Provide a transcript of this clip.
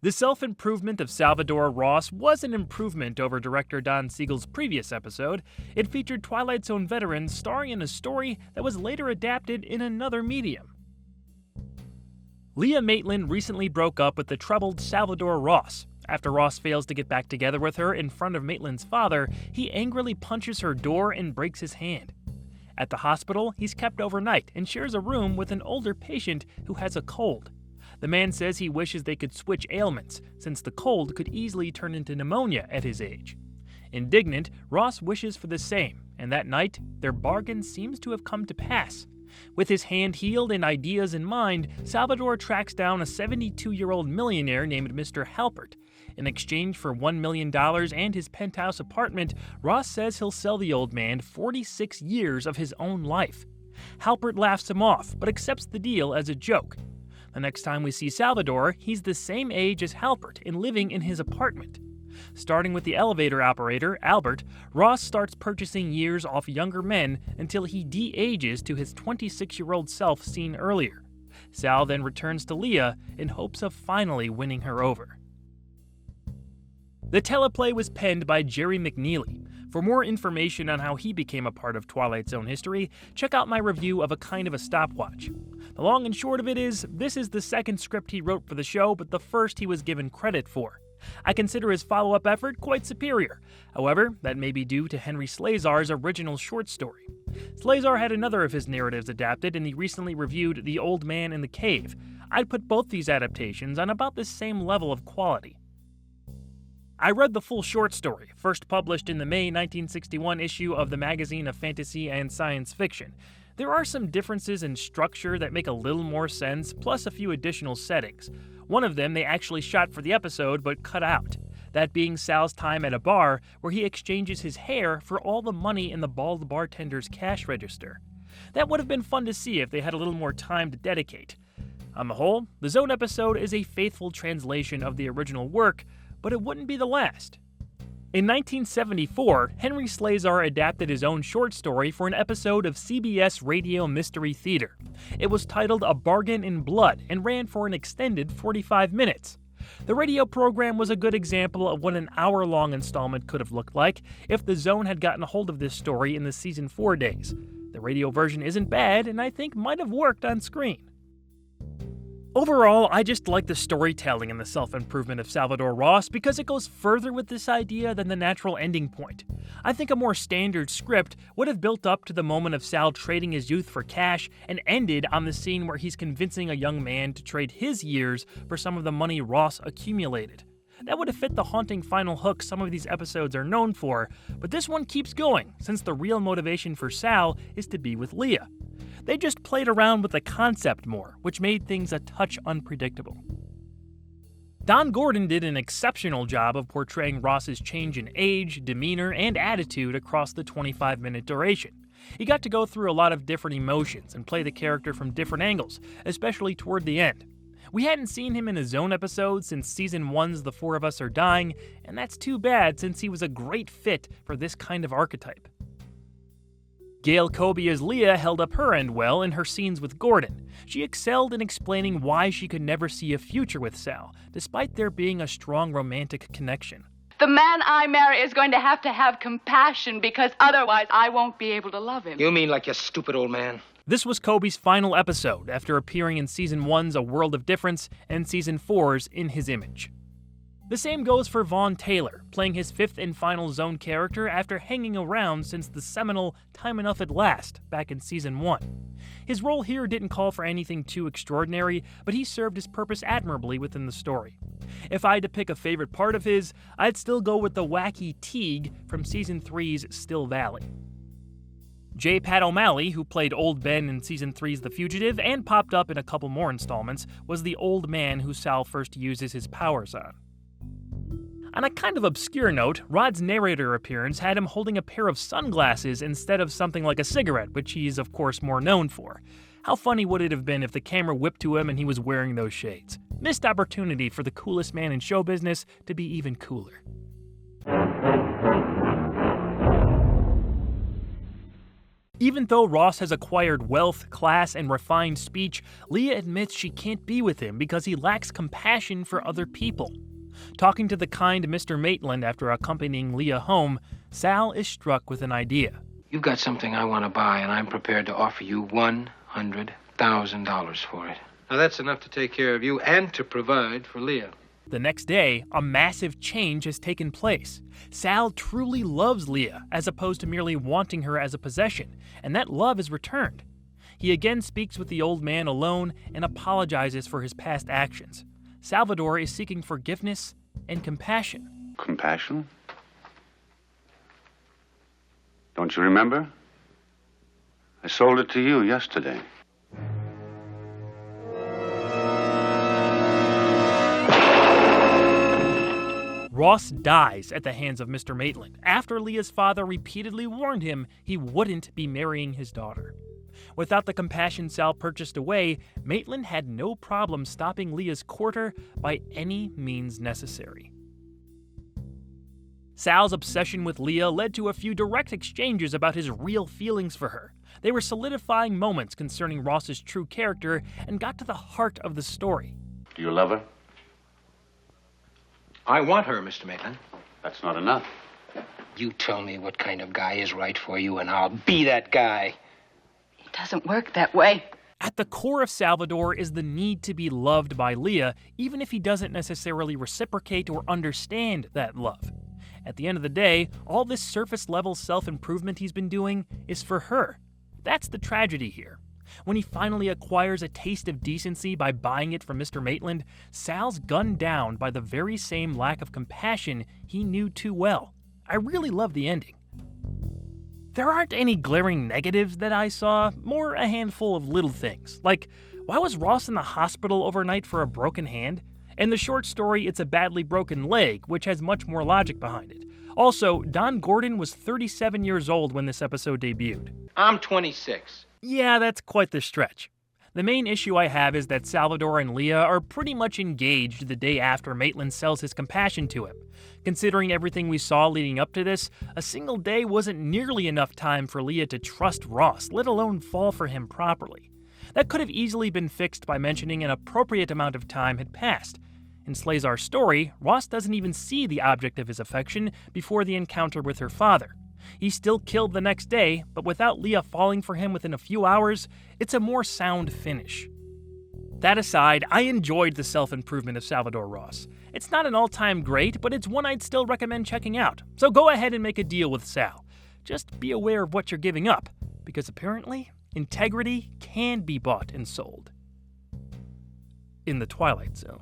The Self-Improvement of Salvadore Ross was an improvement over director Don Siegel's previous episode. It featured Twilight Zone veterans starring in a story that was later adapted in another medium. Leah Maitland recently broke up with the troubled Salvadore Ross. After Ross fails to get back together with her in front of Maitland's father, he angrily punches her door and breaks his hand. At the hospital, he's kept overnight and shares a room with an older patient who has a cold. The man says he wishes they could switch ailments, since the cold could easily turn into pneumonia at his age. Indignant, Ross wishes for the same, and that night, their bargain seems to have come to pass. With his hand healed and ideas in mind, Salvadore tracks down a 72-year-old millionaire named Mr. Halpert. In exchange for $1 million and his penthouse apartment, Ross says he'll sell the old man 46 years of his own life. Halpert laughs him off, but accepts the deal as a joke. The next time we see Salvadore, he's the same age as Halpert and living in his apartment. Starting with the elevator operator, Albert, Ross starts purchasing years off younger men until he de-ages to his 26-year-old self seen earlier. Sal then returns to Leah in hopes of finally winning her over. The teleplay was penned by Jerry McNeely. For more information on how he became a part of Twilight Zone history, check out my review of A Kind of a Stopwatch. The long and short of it is, this is the second script he wrote for the show, but the first he was given credit for. I consider his follow-up effort quite superior. However, that may be due to Henry Slezar's original short story. Slezar had another of his narratives adapted in the recently reviewed The Old Man in the Cave. I'd put both these adaptations on about the same level of quality. I read the full short story, first published in the May 1961 issue of the Magazine of Fantasy and Science Fiction. There are some differences in structure that make a little more sense, plus a few additional settings. One of them they actually shot for the episode but cut out, that being Sal's time at a bar where he exchanges his hair for all the money in the bald bartender's cash register. That would have been fun to see if they had a little more time to dedicate. On the whole, the Zone episode is a faithful translation of the original work, but it wouldn't be the last. In 1974, Henry Slezar adapted his own short story for an episode of CBS Radio Mystery Theater. It was titled A Bargain in Blood and ran for an extended 45 minutes. The radio program was a good example of what an hour-long installment could have looked like if the Zone had gotten a hold of this story in the season 4 days. The radio version isn't bad, and I think might have worked on screen. Overall, I just like the storytelling in the Self-Improvement of Salvadore Ross because it goes further with this idea than the natural ending point. I think a more standard script would have built up to the moment of Sal trading his youth for cash and ended on the scene where he's convincing a young man to trade his years for some of the money Ross accumulated. That would have fit the haunting final hook some of these episodes are known for, but this one keeps going since the real motivation for Sal is to be with Leah. They just played around with the concept more, which made things a touch unpredictable. Don Gordon did an exceptional job of portraying Ross's change in age, demeanor, and attitude across the 25-minute duration. He got to go through a lot of different emotions and play the character from different angles, especially toward the end. We hadn't seen him in a Zone episode since Season 1's The Four of Us Are Dying, and that's too bad since he was a great fit for this kind of archetype. Gail Colby as Leah held up her end well in her scenes with Gordon. She excelled in explaining why she could never see a future with Sal, despite there being a strong romantic connection. The man I marry is going to have compassion because otherwise I won't be able to love him. You mean like you stupid old man? This was Colby's final episode after appearing in Season 1's A World of Difference and Season 4's In His Image. The same goes for Vaughn Taylor, playing his fifth and final Zone character after hanging around since the seminal Time Enough at Last back in Season 1. His role here didn't call for anything too extraordinary, but he served his purpose admirably within the story. If I had to pick a favorite part of his, I'd still go with the wacky Teague from Season 3's Still Valley. J. Pat O'Malley, who played Old Ben in Season 3's The Fugitive and popped up in a couple more installments, was the old man who Sal first uses his powers on. On a kind of obscure note, Rod's narrator appearance had him holding a pair of sunglasses instead of something like a cigarette, which he's of course more known for. How funny would it have been if the camera whipped to him and he was wearing those shades? Missed opportunity for the coolest man in show business to be even cooler. Even though Ross has acquired wealth, class, and refined speech, Leah admits she can't be with him because he lacks compassion for other people. Talking to the kind Mr. Maitland after accompanying Leah home, Sal is struck with an idea. You've got something I want to buy, and I'm prepared to offer you $100,000 for it. Now, that's enough to take care of you and to provide for Leah. The next day, a massive change has taken place. Sal truly loves Leah, as opposed to merely wanting her as a possession, and that love is returned. He again speaks with the old man alone and apologizes for his past actions. Salvadore is seeking forgiveness and compassion. Compassion? Don't you remember? I sold it to you yesterday. Ross dies at the hands of Mr. Maitland after Leah's father repeatedly warned him he wouldn't be marrying his daughter. Without the compassion Sal purchased away, Maitland had no problem stopping Leah's courter by any means necessary. Sal's obsession with Leah led to a few direct exchanges about his real feelings for her. They were solidifying moments concerning Ross's true character and got to the heart of the story. Do you love her? I want her, Mr. Maitland. That's not enough. You tell me what kind of guy is right for you, and I'll be that guy. It doesn't work that way. At the core of Salvadore is the need to be loved by Leah, even if he doesn't necessarily reciprocate or understand that love. At the end of the day, all this surface-level self-improvement he's been doing is for her. That's the tragedy here. When he finally acquires a taste of decency by buying it from Mr. Maitland, Sal's gunned down by the very same lack of compassion he knew too well. I really love the ending. There aren't any glaring negatives that I saw, more a handful of little things, like why was Ross in the hospital overnight for a broken hand? In the short story, it's a badly broken leg, which has much more logic behind it. Also, Don Gordon was 37 years old when this episode debuted. I'm 26. Yeah, that's quite the stretch. The main issue I have is that Salvadore and Leah are pretty much engaged the day after Maitland sells his compassion to him. Considering everything we saw leading up to this, a single day wasn't nearly enough time for Leah to trust Ross, let alone fall for him properly. That could have easily been fixed by mentioning an appropriate amount of time had passed. In Slazar's story, Ross doesn't even see the object of his affection before the encounter with her father. He's still killed the next day, but without Leah falling for him within a few hours, it's a more sound finish. That aside, I enjoyed the Self-Improvement of Salvadore Ross. It's not an all-time great, but it's one I'd still recommend checking out. So go ahead and make a deal with Sal. Just be aware of what you're giving up, because apparently, integrity can be bought and sold. In the Twilight Zone.